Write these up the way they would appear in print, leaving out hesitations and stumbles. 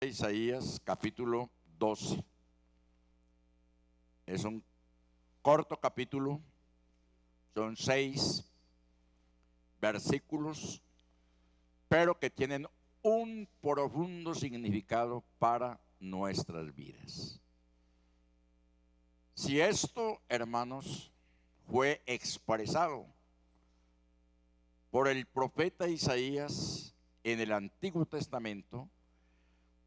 Isaías capítulo 12. Es un corto capítulo, son 6 versículos, pero que tienen un profundo significado para nuestras vidas. Si esto, hermanos, fue expresado por el profeta Isaías en el Antiguo Testamento,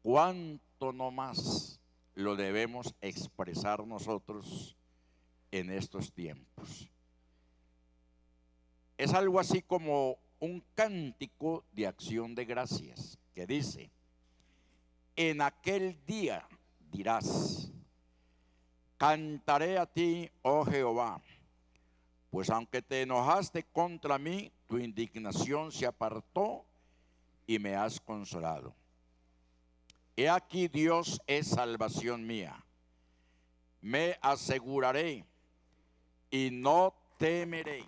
¿cuánto no más lo debemos expresar nosotros en estos tiempos? Es algo así como un cántico de acción de gracias que dice: en aquel día dirás, cantaré a ti, oh Jehová, pues aunque te enojaste contra mí, tu indignación se apartó y me has consolado. He aquí, Dios es salvación mía. Me aseguraré y no temeré,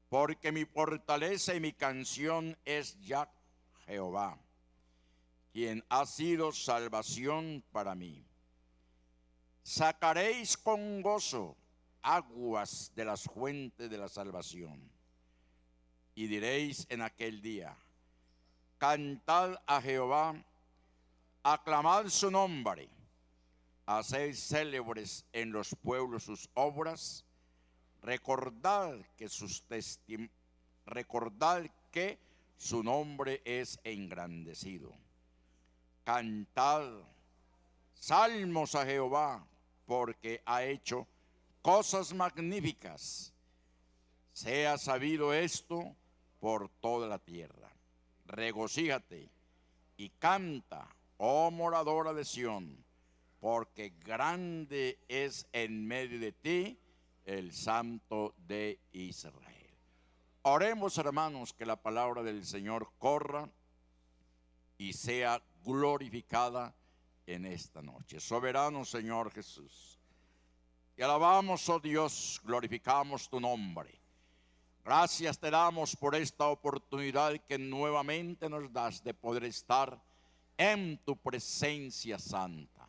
porque mi fortaleza y mi canción es ya Jehová, quien ha sido salvación para mí. Sacaréis con gozo aguas de las fuentes de la salvación. Y diréis en aquel día: cantad a Jehová, aclamad su nombre, haced célebres en los pueblos sus obras, recordad que su nombre es engrandecido. Cantad salmos a Jehová, porque ha hecho cosas magníficas. Sea sabido esto por toda la tierra. Regocíjate y canta, oh moradora de Sión, porque grande es en medio de ti el Santo de Israel. Oremos, hermanos, que la palabra del Señor corra y sea glorificada en esta noche. Soberano Señor Jesús, te alabamos, oh Dios, glorificamos tu nombre. Gracias te damos por esta oportunidad que nuevamente nos das de poder estar en tu presencia santa.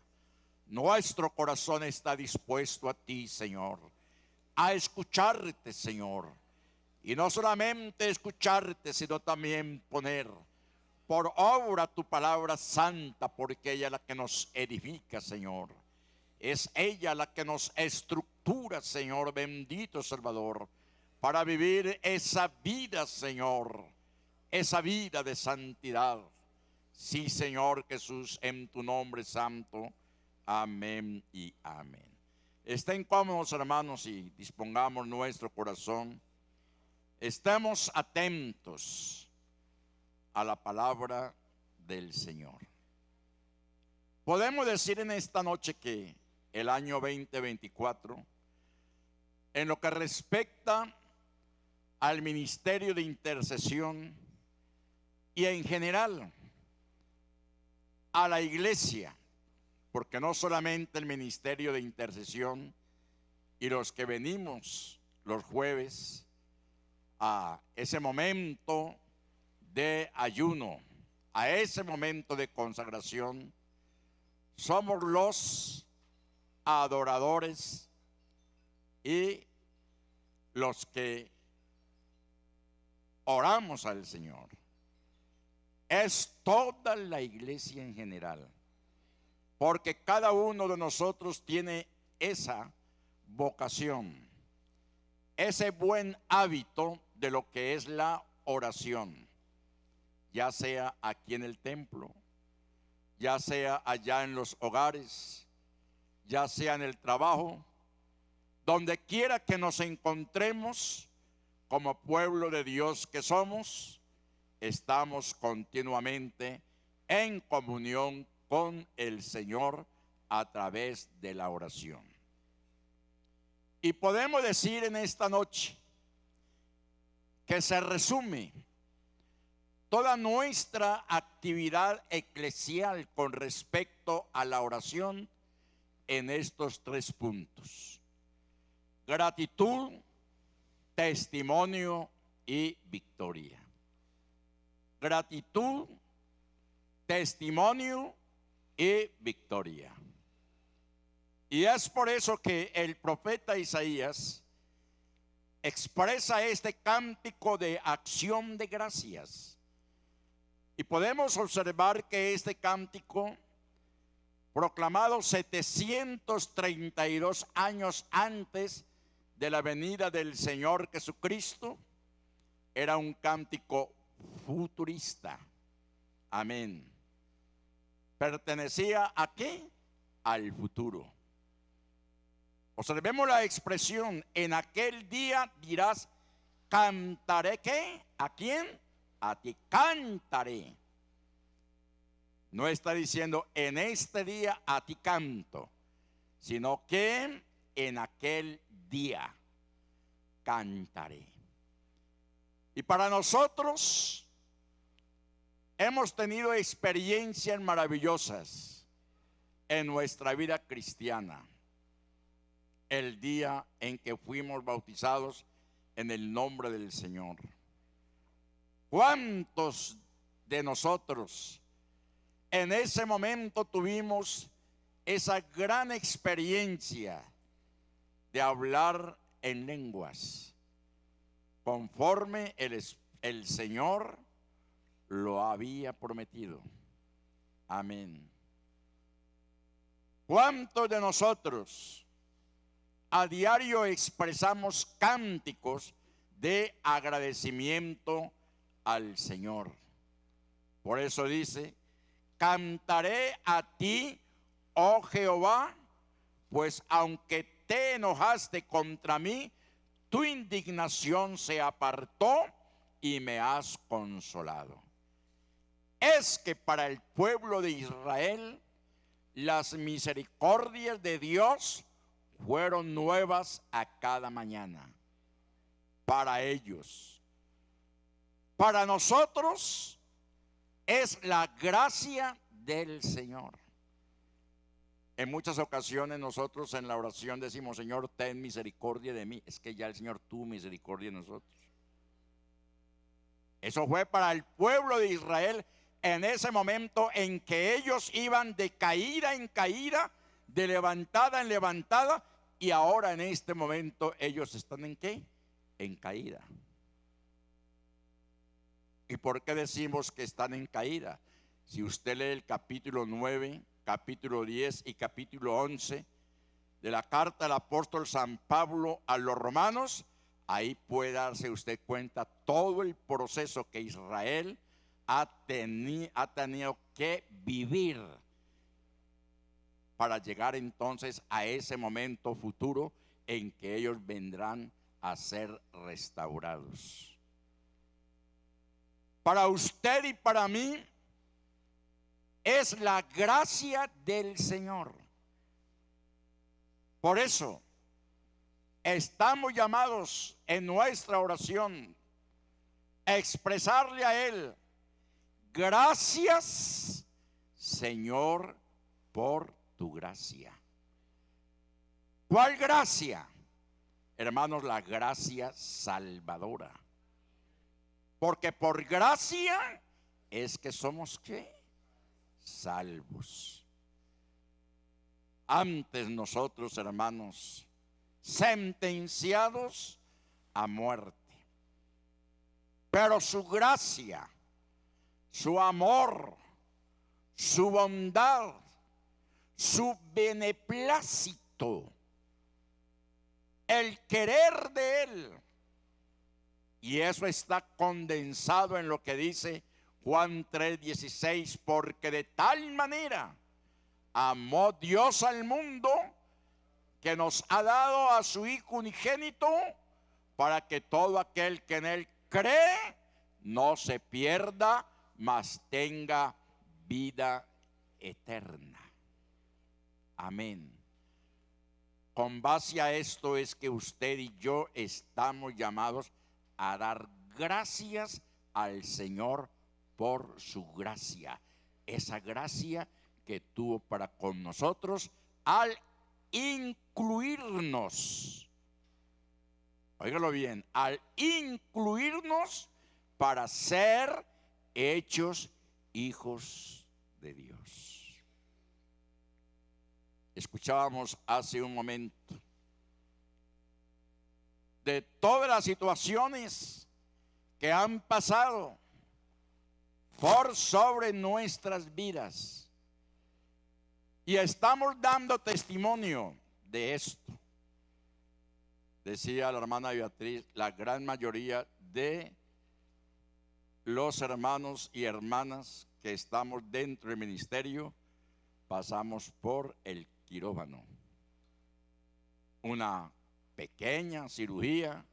Nuestro corazón está dispuesto a ti, Señor, a escucharte, Señor. Y no solamente escucharte, sino también poner por obra tu palabra santa, porque ella es la que nos edifica, Señor. Es ella la que nos estructura, Señor, bendito Salvador, para vivir esa vida, Señor, esa vida de santidad. Sí, Señor Jesús, en tu nombre santo. Amén y amén. Estén cómodos, hermanos, y dispongamos nuestro corazón. Estemos atentos a la palabra del Señor. Podemos decir en esta noche que el año 2024, en lo que respecta al ministerio de intercesión y en general a la iglesia, porque no solamente el ministerio de intercesión y los que venimos los jueves a ese momento de ayuno, a ese momento de consagración, somos los adoradores y los que oramos al Señor. Es toda la iglesia en general, porque cada uno de nosotros tiene esa vocación, ese buen hábito de lo que es la oración, ya sea aquí en el templo, ya sea allá en los hogares, ya sea en el trabajo, donde quiera que nos encontremos como pueblo de Dios que somos, estamos continuamente en comunión con el Señor a través de la oración. Y podemos decir en esta noche que se resume toda nuestra actividad eclesial con respecto a la oración en estos 3 puntos: gratitud, testimonio y victoria. Gratitud, testimonio y victoria. Y es por eso que el profeta Isaías expresa este cántico de acción de gracias. Y podemos observar que este cántico, proclamado 732 años antes de la venida del Señor Jesucristo, era un cántico futurista. Amén. ¿Pertenecía a qué? Al futuro. Observemos la expresión: en aquel día dirás, cantaré. ¿Qué? ¿A quién? A ti cantaré. No está diciendo en este día a ti canto, sino que en aquel día cantaré. Y para nosotros hemos tenido experiencias maravillosas en nuestra vida cristiana. El día en que fuimos bautizados en el nombre del Señor. ¿Cuántos de nosotros en ese momento tuvimos esa gran experiencia de hablar en lenguas, conforme el Señor lo había prometido? Amén. ¿Cuántos de nosotros a diario expresamos cánticos de agradecimiento al Señor? Por eso dice: cantaré a ti, oh Jehová, pues aunque te enojaste contra mí, tu indignación se apartó y me has consolado. Es que para el pueblo de Israel las misericordias de Dios fueron nuevas a cada mañana. Para ellos. Para nosotros es la gracia del Señor. En muchas ocasiones nosotros en la oración decimos: Señor, ten misericordia de mí. Es que ya el Señor tuvo misericordia de nosotros. Eso fue para el pueblo de Israel en ese momento en que ellos iban de caída en caída, de levantada en levantada, y ahora en este momento ellos están ¿en qué? En caída. ¿Y por qué decimos que están en caída? Si usted lee el capítulo 9, capítulo 10 y capítulo 11 de la carta del apóstol San Pablo a los romanos, ahí puede darse usted cuenta todo el proceso que Israel ha tenido que vivir para llegar entonces a ese momento futuro en que ellos vendrán a ser restaurados. Para usted y para mí es la gracia del Señor. Por eso estamos llamados en nuestra oración a expresarle a Él: gracias, Señor, por tu gracia. ¿Cuál gracia? Hermanos, la gracia salvadora. Porque por gracia es que somos ¿qué? Salvos. Antes nosotros, hermanos, sentenciados a muerte. Pero su gracia, su amor, su bondad, su beneplácito, el querer de Él. Y eso está condensado en lo que dice Juan 3:16, porque de tal manera amó Dios al mundo que nos ha dado a su Hijo unigénito, para que todo aquel que en Él cree no se pierda, mas tenga vida eterna. Amén. Con base a esto es que usted y yo estamos llamados a dar gracias al Señor por su gracia. Esa gracia que tuvo para con nosotros al incluirnos. Óigalo bien, al incluirnos para ser hechos hijos de Dios. Escuchábamos hace un momento de todas las situaciones que han pasado por sobre nuestras vidas. Y estamos dando testimonio de esto. Decía la hermana Beatriz, la gran mayoría de los hermanos y hermanas que estamos dentro del ministerio pasamos por el quirófano. Una pequeña cirugía,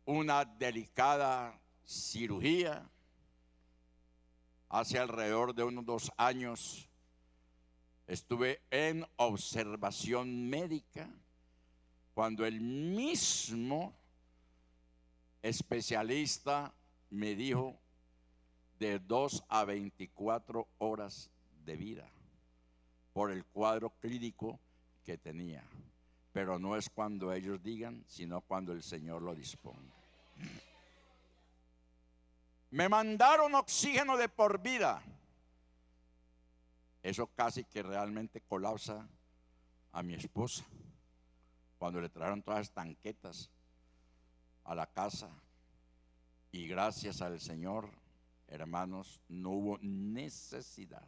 una delicada cirugía. Hace alrededor de unos 2 años estuve en observación médica cuando el mismo especialista me dijo de 2 a 24 horas de vida por el cuadro clínico que tenía. Pero no es cuando ellos digan, sino cuando el Señor lo disponga. Me mandaron oxígeno de por vida. Eso casi que realmente colapsa a mi esposa. Cuando le trajeron todas las tanquetas a la casa. Y gracias al Señor, hermanos, no hubo necesidad.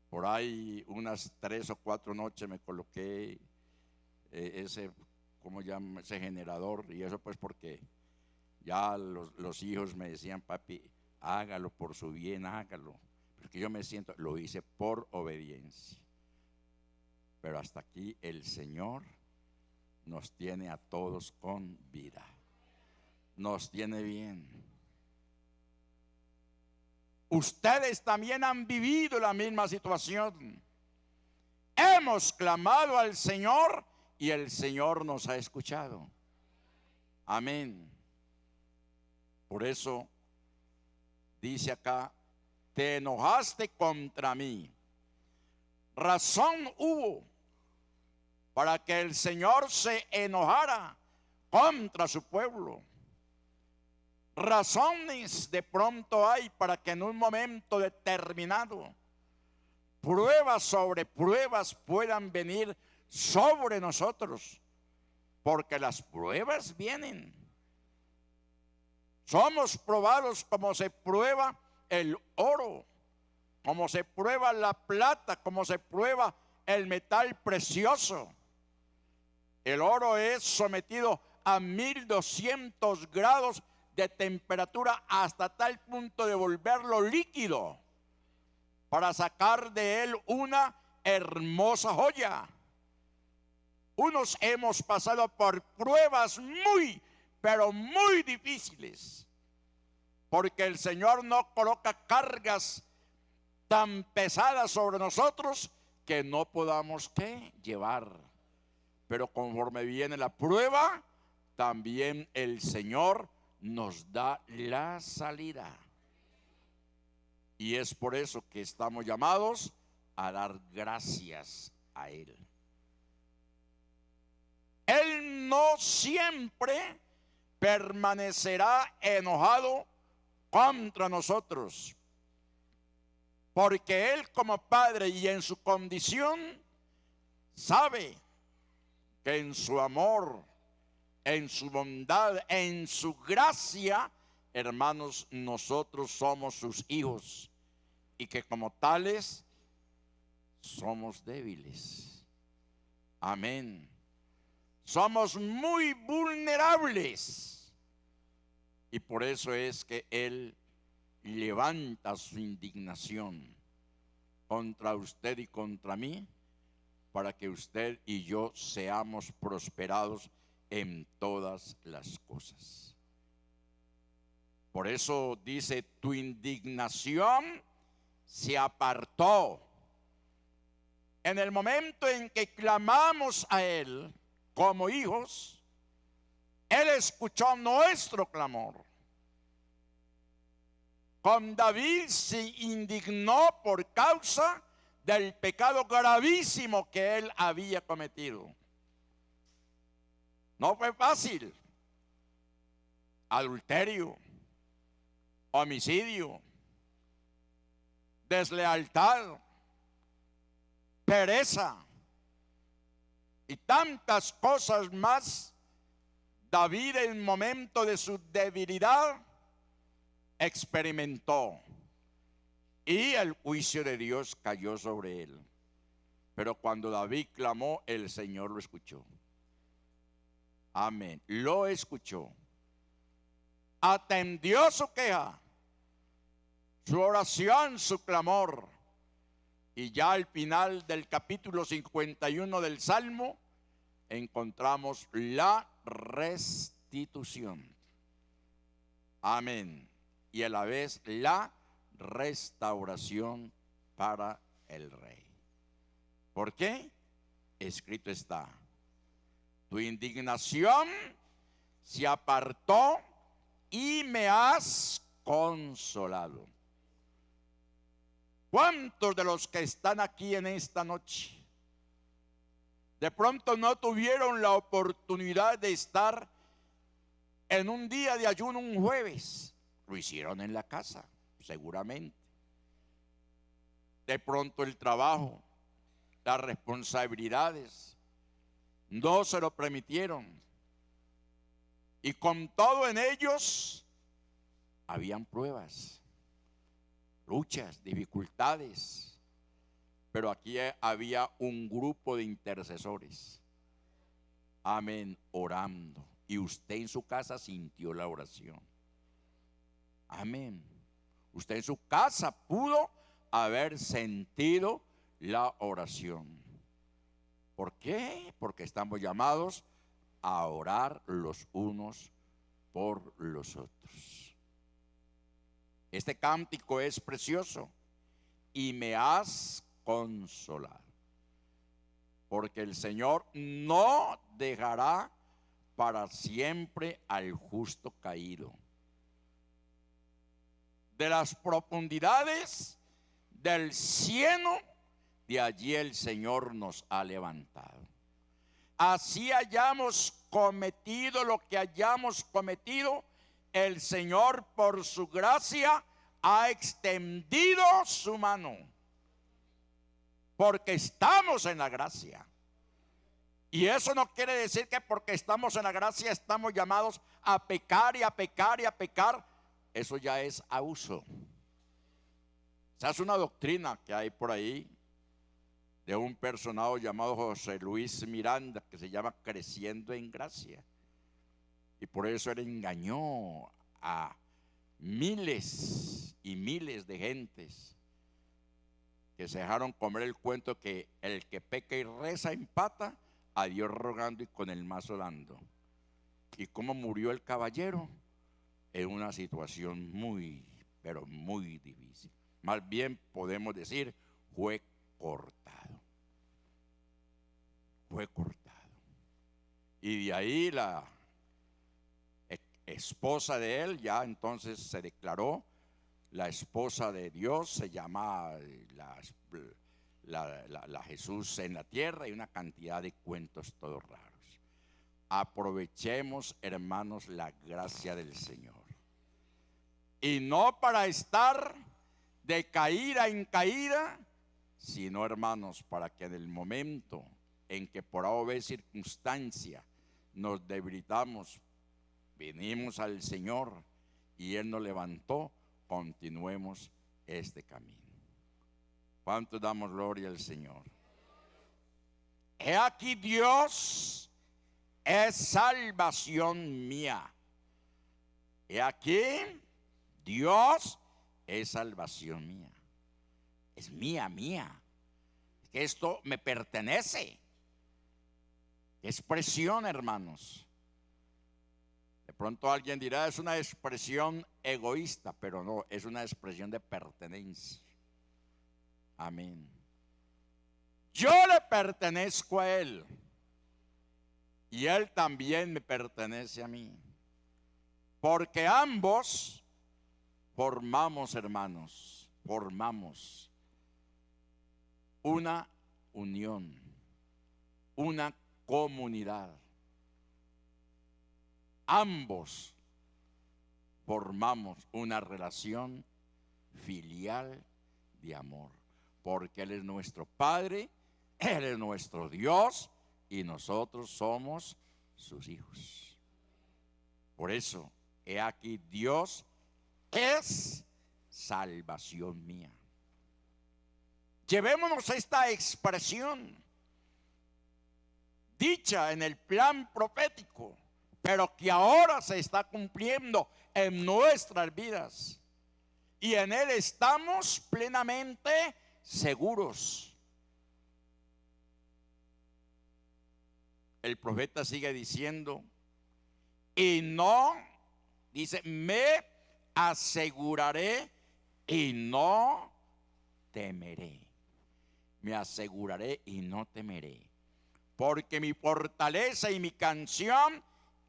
Por ahí unas 3 o 4 noches me coloqué ese, ¿cómo llama? Ese generador. Y eso pues porque ya los hijos me decían, papi, hágalo por su bien, hágalo. Porque yo me siento, lo hice por obediencia. Pero hasta aquí el Señor nos tiene a todos con vida. Nos tiene bien. Ustedes también han vivido la misma situación. Hemos clamado al Señor y el Señor nos ha escuchado. Amén. Por eso dice acá, te enojaste contra mí. Razón hubo para que el Señor se enojara contra su pueblo. Razones de pronto hay para que en un momento determinado pruebas sobre pruebas puedan venir sobre nosotros, porque las pruebas vienen. Somos probados como se prueba el oro, como se prueba la plata, como se prueba el metal precioso. El oro es sometido a 1200 grados de temperatura hasta tal punto de volverlo líquido para sacar de él una hermosa joya. Unos hemos pasado por pruebas muy, pero muy difíciles, porque el Señor no coloca cargas tan pesadas sobre nosotros que no podamos llevar. Pero conforme viene la prueba, también el Señor nos da la salida. Y es por eso que estamos llamados a dar gracias a Él. Él no siempre permanecerá enojado contra nosotros, porque Él como Padre y en su condición sabe que en su amor, en su bondad, en su gracia, hermanos, nosotros somos sus hijos y que como tales somos débiles. Amén. Somos muy vulnerables y por eso es que Él levanta su indignación contra usted y contra mí, para que usted y yo seamos prosperados en todas las cosas. Por eso dice, tu indignación se apartó. En el momento en que clamamos a Él como hijos, Él escuchó nuestro clamor. Con David se indignó por causa del pecado gravísimo que él había cometido. No fue fácil. Adulterio, homicidio, deslealtad, pereza y tantas cosas más, David en el momento de su debilidad experimentó y el juicio de Dios cayó sobre él. Pero cuando David clamó, el Señor lo escuchó. Amén. Lo escuchó. Atendió su queja, su oración, su clamor. Y ya al final del capítulo 51 del Salmo encontramos la restitución. Amén. Y a la vez la restauración para el rey. ¿Por qué? Escrito está: tu indignación se apartó y me has consolado. ¿Cuántos de los que están aquí en esta noche de pronto no tuvieron la oportunidad de estar en un día de ayuno un jueves? Lo hicieron en la casa, seguramente. De pronto el trabajo, las responsabilidades no se lo permitieron. Y con todo en ellos habían pruebas, luchas, dificultades. Pero aquí había un grupo de intercesores. Amén, orando. Y usted en su casa sintió la oración. Amén. Usted en su casa pudo haber sentido la oración. ¿Por qué? Porque estamos llamados a orar los unos por los otros. Este cántico es precioso. Y me has consolado. Porque el Señor no dejará para siempre al justo caído. De las profundidades del cielo, de allí el Señor nos ha levantado. Así hayamos cometido lo que hayamos cometido, el Señor por su gracia ha extendido su mano. Porque estamos en la gracia. Y eso no quiere decir que porque estamos en la gracia estamos llamados a pecar y a pecar y a pecar. Eso ya es abuso. Esa es una doctrina que hay por ahí de un personaje llamado José Luis Miranda, que se llama Creciendo en Gracia. Y por eso él engañó a miles y miles de gentes que se dejaron comer el cuento que el que peca y reza empata, a Dios rogando y con el mazo dando. ¿Y cómo murió el caballero? En una situación muy, pero muy difícil. Más bien podemos decir, fue cortado. Fue cortado. Y de ahí la esposa de él ya entonces se declaró la esposa de Dios, se llama la Jesús en la tierra, y una cantidad de cuentos todos raros. Aprovechemos, hermanos, la gracia del Señor. Y no para estar de caída en caída, sino, hermanos, para que en el momento en que por A o B circunstancia nos debilitamos, venimos al Señor y Él nos levantó, continuemos este camino. ¿Cuánto damos gloria al Señor? He aquí, Dios es salvación mía. He aquí, Dios es salvación mía. Es mía, mía. Que esto me pertenece. Expresión, hermanos. De pronto alguien dirá, es una expresión egoísta, pero no, es una expresión de pertenencia. Amén. Yo le pertenezco a Él y Él también me pertenece a mí. Porque ambos formamos, hermanos, formamos una unión, una comunidad. Ambos formamos una relación filial de amor, porque Él es nuestro Padre Él es nuestro Dios y nosotros somos sus hijos. Por eso, he aquí, Dios es salvación mía. Llevémonos esta expresión dicha en el plan profético, pero que ahora se está cumpliendo en nuestras vidas. Y en Él estamos plenamente seguros. El profeta sigue diciendo, y no, dice, me aseguraré y no temeré. Me aseguraré y no temeré. Porque mi fortaleza y mi canción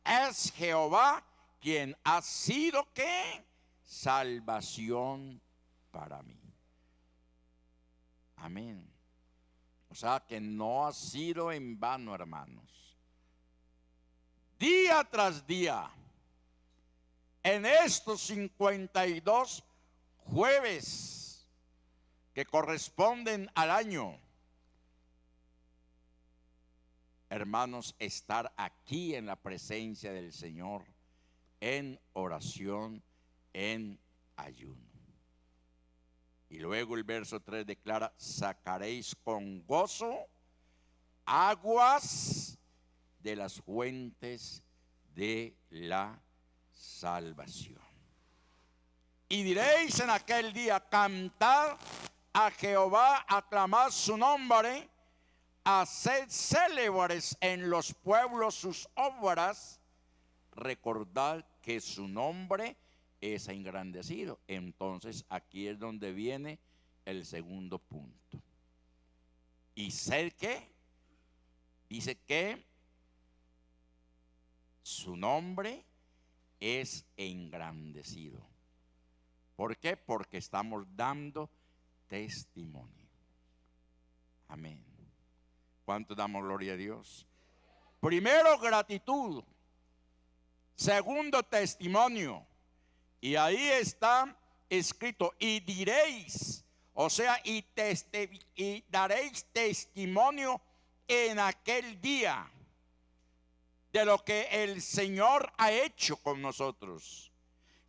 es Jehová, quien ha sido, ¿qué? Salvación para mí. Amén. O sea que no ha sido en vano, hermanos. Día tras día, en estos 52 jueves que corresponden al año, hermanos, estar aquí en la presencia del Señor, en oración, en ayuno. Y luego el verso 3 declara, sacaréis con gozo aguas de las fuentes de la salvación. Y diréis en aquel día, cantad a Jehová, aclamad su nombre, haced célebres en los pueblos sus obras, recordad que su nombre es engrandecido. Entonces aquí es donde viene el segundo punto. ¿Y sed qué? Dice que su nombre es engrandecido. ¿Por qué? Porque estamos dando testimonio. Amén. ¿Cuánto damos gloria a Dios? Primero, gratitud. Segundo, testimonio. Y ahí está escrito, y diréis, o sea, y daréis testimonio en aquel día de lo que el Señor ha hecho con nosotros.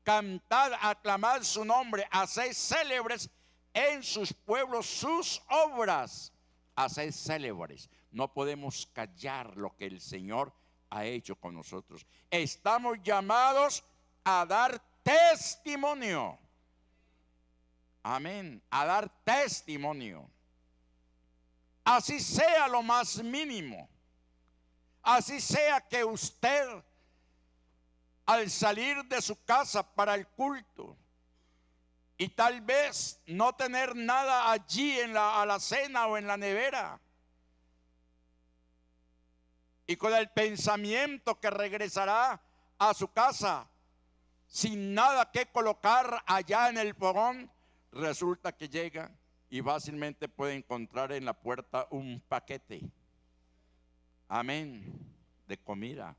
Cantad, aclamad su nombre, haced célebres en sus pueblos sus obras. Haced célebres. No podemos callar lo que el Señor ha hecho con nosotros. Estamos llamados a dar testimonio. Amén. A dar testimonio. Así sea lo más mínimo. Así sea que usted, al salir de su casa para el culto, y tal vez no tener nada allí en la alacena o en la nevera, y con el pensamiento que regresará a su casa sin nada que colocar allá en el fogón, resulta que llega y fácilmente puede encontrar en la puerta un paquete, amén, de comida.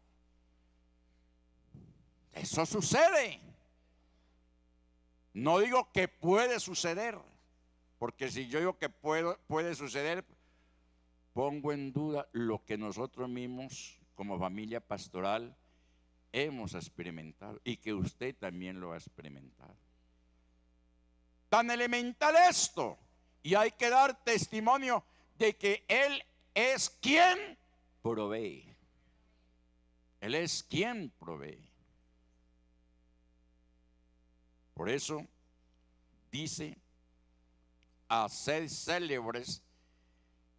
Eso sucede. No digo que puede suceder, porque si yo digo que puede suceder, pongo en duda lo que nosotros mismos como familia pastoral hemos experimentado y que usted también lo ha experimentado. Tan elemental esto, y hay que dar testimonio de que Él es quien provee. Él es quien provee. Por eso dice, haced célebres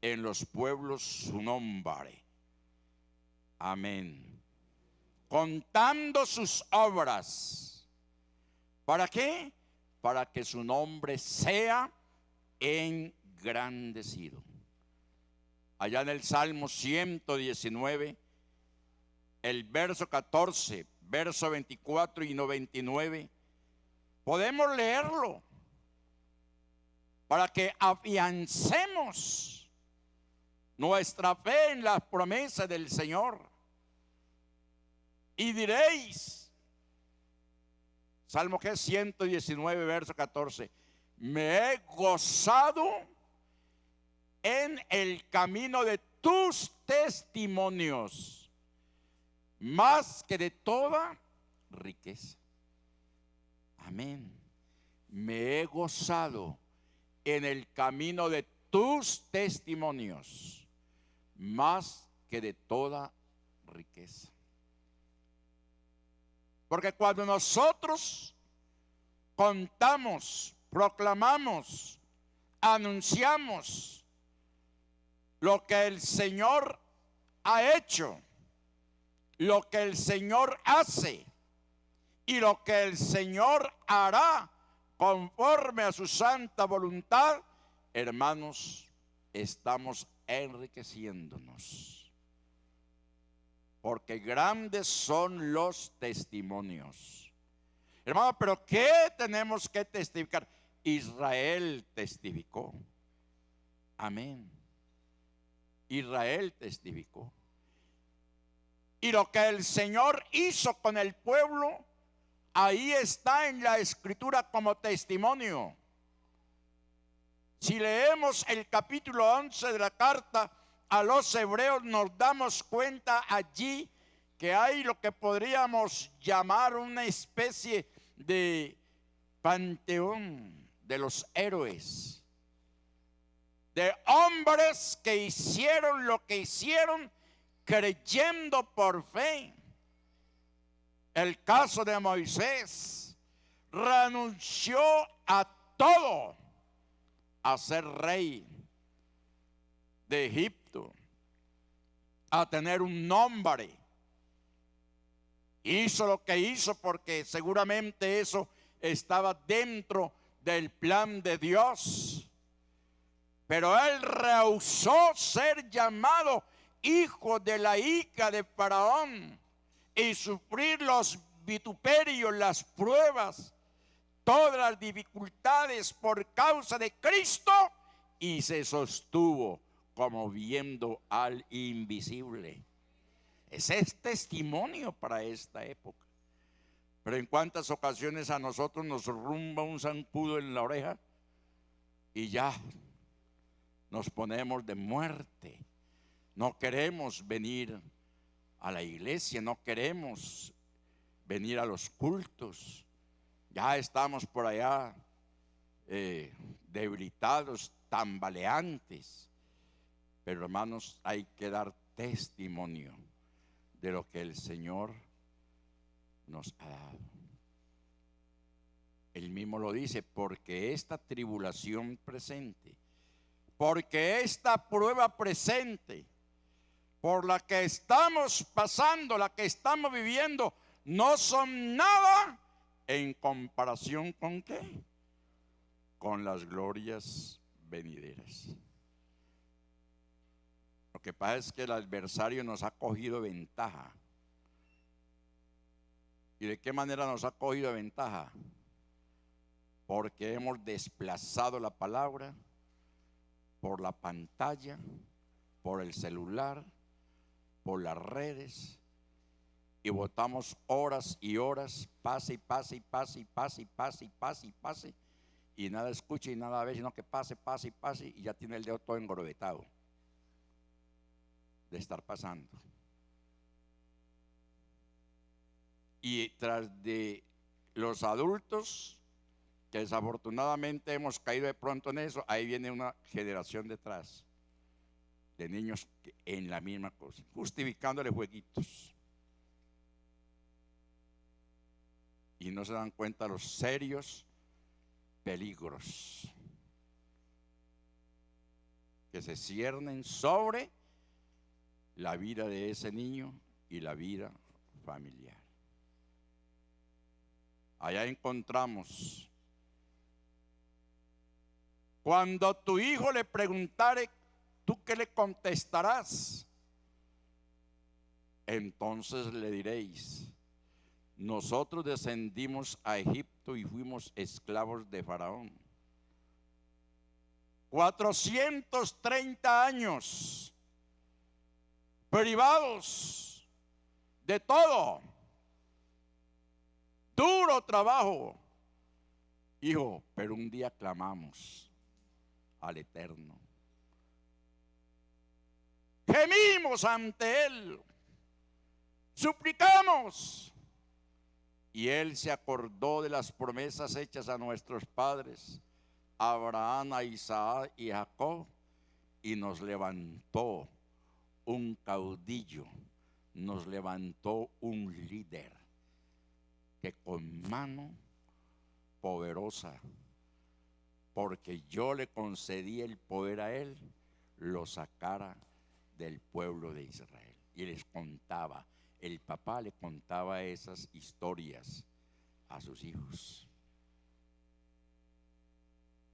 en los pueblos su nombre. Amén. Contando sus obras. ¿Para qué? Para que su nombre sea engrandecido. Allá en el Salmo 119, el verso 14, verso 24 y 99, podemos leerlo para que afiancemos nuestra fe en las promesas del Señor. Y diréis, Salmo que es 119, verso 14, me he gozado en el camino de tus testimonios, más que de toda riqueza. Amén. Me he gozado en el camino de tus testimonios, más que de toda riqueza. Porque cuando nosotros contamos, proclamamos, anunciamos lo que el Señor ha hecho, lo que el Señor hace y lo que el Señor hará conforme a su santa voluntad, hermanos, estamos enriqueciéndonos. Porque grandes son los testimonios. Hermano, pero ¿qué tenemos que testificar? Israel testificó. Amén. Israel testificó. Y lo que el Señor hizo con el pueblo, ahí está en la Escritura como testimonio. Si leemos el capítulo 11 de la carta a los hebreos, nos damos cuenta allí que hay lo que podríamos llamar una especie de panteón de los héroes, de hombres que hicieron lo que hicieron creyendo por fe. El caso de Moisés, renunció a todo a ser rey de Egipto, a tener un nombre. Hizo lo que hizo porque seguramente eso estaba dentro del plan de Dios. Pero él rehusó ser llamado hijo de la hija de Faraón y sufrir los vituperios, las pruebas, todas las dificultades por causa de Cristo, y se sostuvo como viendo al invisible. Ese es testimonio para esta época. Pero en cuántas ocasiones a nosotros nos rumba un zancudo en la oreja y ya nos ponemos de muerte. No queremos venir a la iglesia, no queremos venir a los cultos. Ya estamos por allá debilitados, tambaleantes. Pero hermanos, hay que dar testimonio de lo que el Señor nos ha dado. Él mismo lo dice, porque esta tribulación presente, porque esta prueba presente, por la que estamos pasando, la que estamos viviendo, no son nada en comparación con ¿qué? Con las glorias venideras. Lo que pasa es que el adversario nos ha cogido ventaja. ¿Y de qué manera nos ha cogido ventaja? Porque hemos desplazado la palabra por la pantalla, por el celular, por las redes, y botamos horas y horas, pase y pase y pase y pase y pase y pase y pase, y nada escucha y nada ve, sino que pase, pase y pase, y ya tiene el dedo todo engorvetado de estar pasando. Y tras de los adultos, que desafortunadamente hemos caído de pronto en eso, ahí viene una generación detrás de niños que en la misma cosa, justificándole jueguitos. Y no se dan cuenta los serios peligros que se ciernen sobre la vida de ese niño y la vida familiar. Allá encontramos, cuando tu hijo le preguntare, ¿tú qué le contestarás? Entonces le diréis, nosotros descendimos a Egipto y fuimos esclavos de Faraón. 430 años privados de todo, duro trabajo, hijo, pero un día clamamos al Eterno gemimos ante Él, suplicamos. Y Él se acordó de las promesas hechas a nuestros padres, a Abraham, a Isaac y a Jacob, y nos levantó un caudillo, nos levantó un líder que con mano poderosa, porque yo le concedí el poder a él, lo sacara del pueblo de Israel. Y les contaba, el papá le contaba esas historias a sus hijos.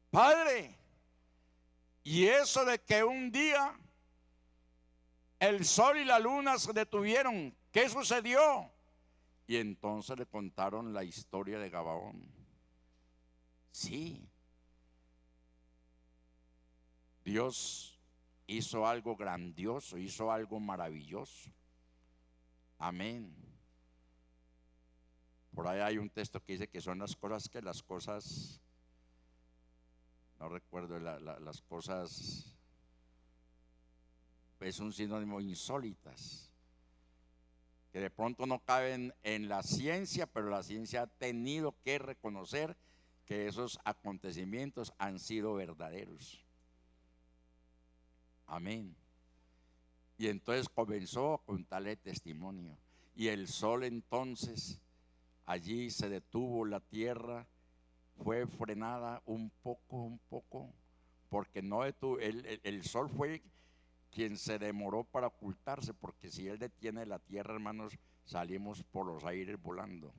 Padre, y eso de que un día el sol y la luna se detuvieron, ¿qué sucedió? Y entonces le contaron la historia de Gabaón. Sí, Dios hizo algo grandioso, hizo algo maravilloso. Amén. Por ahí hay un texto que dice que son las cosas, no recuerdo, las cosas, es un sinónimo, insólitas, que de pronto no caben en la ciencia, pero la ciencia ha tenido que reconocer que esos acontecimientos han sido verdaderos. Amén. Y entonces comenzó a contarle testimonio. Y el sol entonces, allí se detuvo la tierra, fue frenada un poco, porque no detuvo, el sol fue quien se demoró para ocultarse, porque si él detiene la tierra, hermanos, salimos por los aires volando.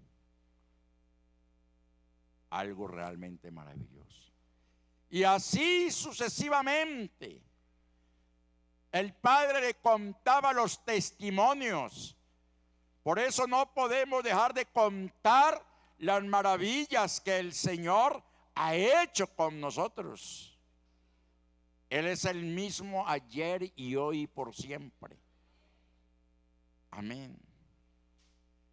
Algo realmente maravilloso. Y así sucesivamente, el Padre le contaba los testimonios. Por eso no podemos dejar de contar las maravillas que el Señor ha hecho con nosotros. Él es el mismo ayer y hoy y por siempre. Amén.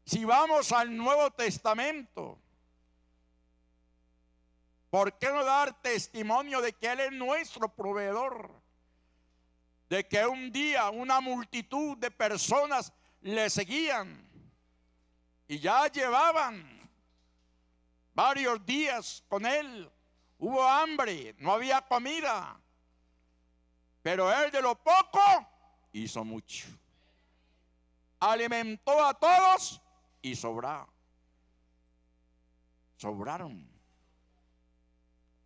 Si vamos al Nuevo Testamento, ¿por qué no dar testimonio de que Él es nuestro proveedor? De que un día una multitud de personas le seguían y ya llevaban varios días con Él. Hubo hambre, no había comida, pero Él de lo poco hizo mucho. Alimentó a todos y sobraron.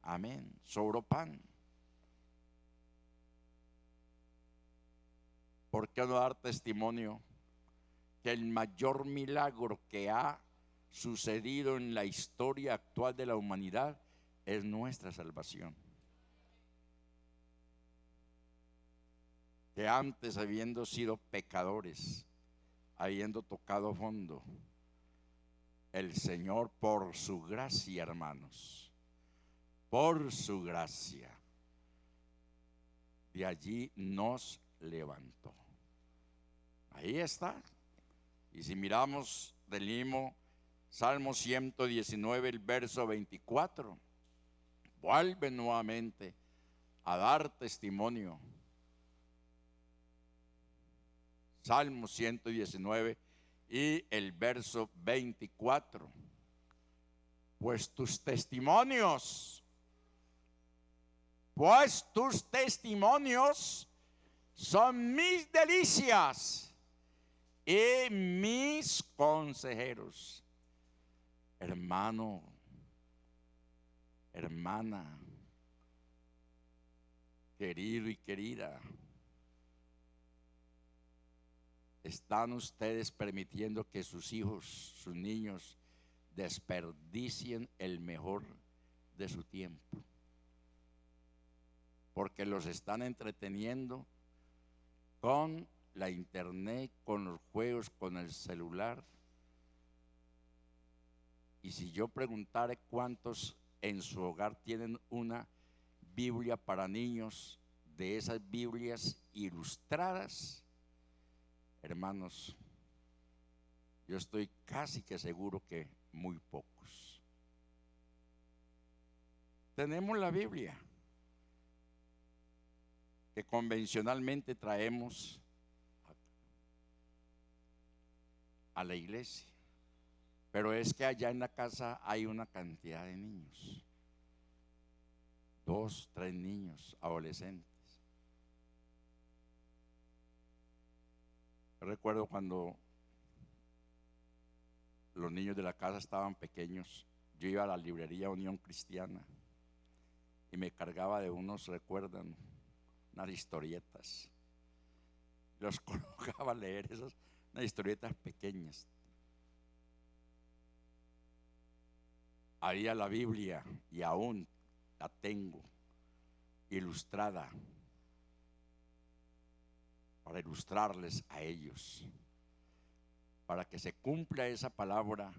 Amén. Sobró pan. ¿Por qué no dar testimonio que el mayor milagro que ha sucedido en la historia actual de la humanidad es nuestra salvación? Que antes, habiendo sido pecadores, habiendo tocado fondo, el Señor, por su gracia, hermanos, por su gracia, de allí nos levantó. Ahí está. Y si miramos del mismo Salmo 119, el verso 24, vuelve nuevamente a dar testimonio. Salmo 119 y el verso 24. Pues tus testimonios son mis delicias y mis consejeros. Hermano, hermana, querido y querida, ¿están ustedes permitiendo que sus hijos, sus niños, desperdicien el mejor de su tiempo? Porque los están entreteniendo con la internet, con los juegos, con el celular. Y si yo preguntara cuántos en su hogar tienen una Biblia para niños, de esas Biblias ilustradas, hermanos, yo estoy casi que seguro que muy pocos. Tenemos la Biblia que convencionalmente traemos a la iglesia. Pero es que allá en la casa hay una cantidad de niños. 2, 3 niños adolescentes. Recuerdo cuando los niños de la casa estaban pequeños, yo iba a la librería Unión Cristiana y me cargaba de unos, recuerdan, unas historietas. Los colocaba a leer unas historietas pequeñas. Había la Biblia y aún la tengo ilustrada para ilustrarles a ellos, para que se cumpla esa palabra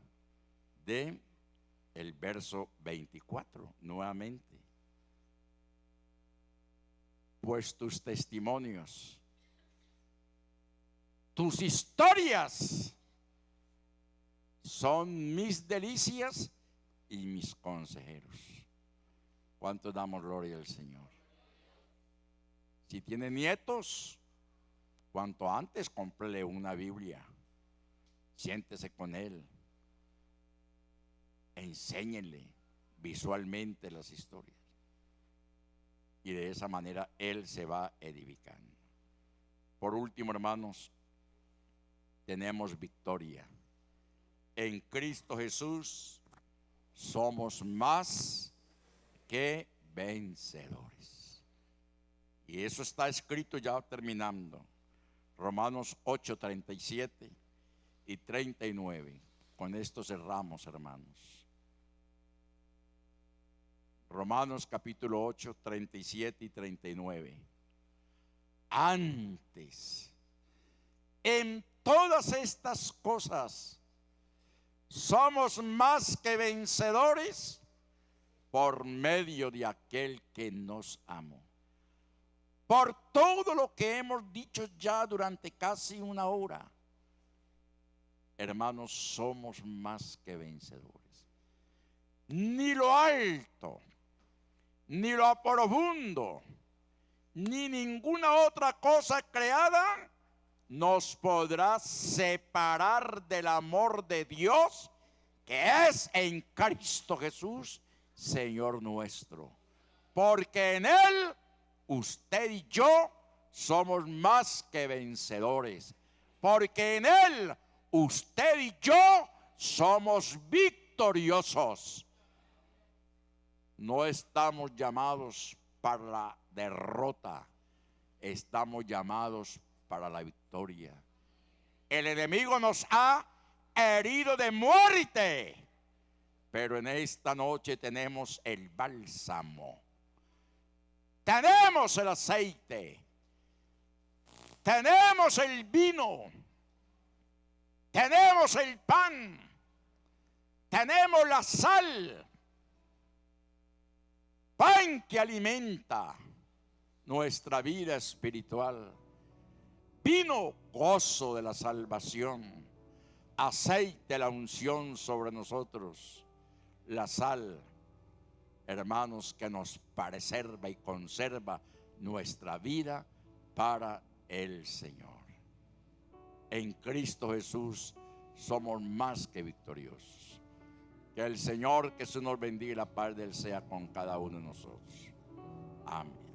de el verso 24 nuevamente. Pues tus testimonios, tus historias son mis delicias y mis consejeros. ¿Cuánto damos gloria al Señor? Si tiene nietos, cuanto antes cómprele una Biblia, siéntese con él, enséñenle visualmente las historias y de esa manera él se va edificando. Por último, hermanos, tenemos victoria. En Cristo Jesús somos más que vencedores. Y eso está escrito ya terminando. Romanos 8, 37 y 39. Con esto cerramos, hermanos. Romanos capítulo 8, 37 y 39. Antes, en todas estas cosas, somos más que vencedores por medio de aquel que nos amó. Por todo lo que hemos dicho ya durante casi una hora, hermanos, somos más que vencedores. Ni lo alto, ni lo profundo, ni ninguna otra cosa creada nos podrá separar del amor de Dios que es en Cristo Jesús, Señor nuestro. Porque en Él usted y yo somos más que vencedores. Porque en Él usted y yo somos victoriosos. No estamos llamados para la derrota, estamos llamados para la victoria. El enemigo nos ha herido de muerte, pero en esta noche tenemos el bálsamo, tenemos el aceite, tenemos el vino, tenemos el pan, tenemos la sal, pan que alimenta nuestra vida espiritual. Vino, gozo de la salvación, aceite, la unción sobre nosotros, la sal, hermanos, que nos preserva y conserva nuestra vida para el Señor. En Cristo Jesús somos más que victoriosos. Que el Señor, que se nos bendiga, la paz de Él sea con cada uno de nosotros. Amén.